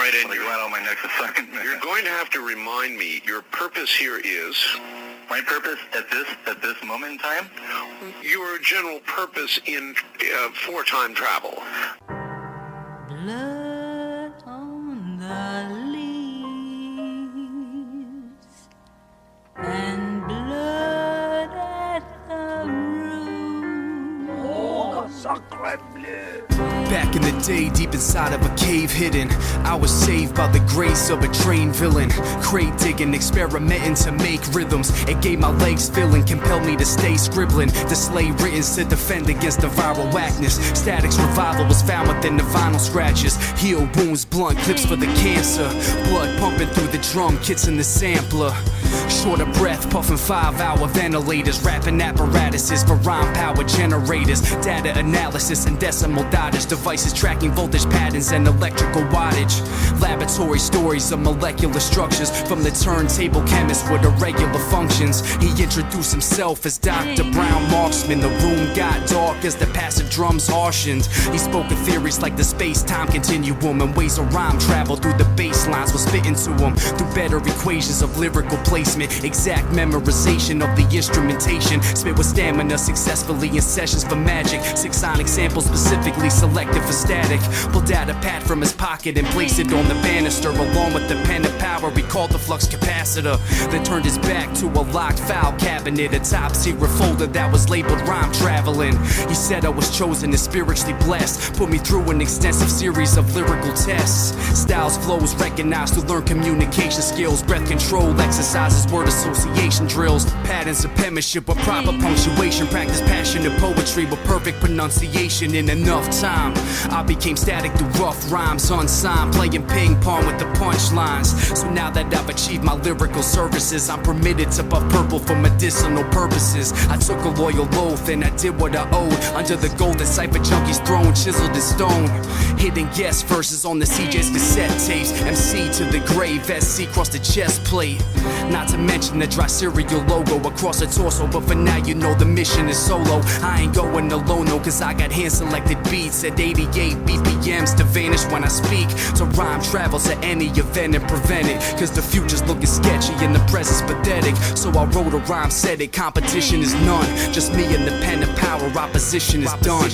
right, and When I go out on my next assignment. you're going to have to remind me, your purpose here is? My purpose at this moment in time? Your general purpose in for time travel. Blood on the leaves and blood at the root. Oh, sacre bleu. Back in the day, deep inside of a cave hidden, I was saved by the grace of a trained villain. Crate digging, experimenting to make rhythms. It gave my legs feeling, compelled me to stay scribbling. To slay writtens to defend against the viral whackness. Static's revival was found within the vinyl scratches. Heal wounds, blunt clips for the cancer. Blood pumping through the drum kits in the sampler. Short of breath, puffing 5-hour ventilators. Rapping apparatuses for rhyme power generators. Data analysis and decimal dottage. Devices tracking voltage patterns and electrical wattage. Laboratory stories of molecular structures. From the turntable chemist with irregular functions. He introduced himself as Dr. Brown Marxman. The room got dark as the passive drums harshened. He spoke of theories like the space-time continuum and ways of rhyme travel through the bass lines was spitting to him. Through better equations of lyrical placement, exact memorization of the instrumentation. Spit with stamina successfully in sessions for magic. 6 sonic samples specifically selected for static. Pulled out a pad from his pocket and placed it on the banister. Along with the pen of power, he called the flux capacitor. Then turned his back to a locked file cabinet. A top secret folder that was labeled rhyme traveling. He said I was chosen and spiritually blessed. Put me through an extensive series of lyrical tests. Styles, flows recognized to learn communication skills. Breath control exercises, word association drills. Patterns of penmanship with proper punctuation. Practice passionate poetry with perfect pronunciation. In enough time, I became static through rough rhymes, unsigned, playing ping pong with the punchlines. So now that I've achieved my lyrical services, I'm permitted to puff purple for medicinal purposes. I took a loyal oath and I did what I owed. Under the golden cipher junkie's throne, chiseled in stone. Hidden guest verses on the CJ's cassette tapes. MC to the grave, SC across the chest plate. Not to mention the dry cereal logo across the torso, but for now you know the mission is solo. I ain't going alone no, cause I got hand-selected beats at 88 BPMs to vanish when I speak. So rhyme travels at any event and prevent it, cause the future's looking sketchy and the present's pathetic. So I wrote a rhyme, said it, competition is none. Just me and the pen of power, opposition is done.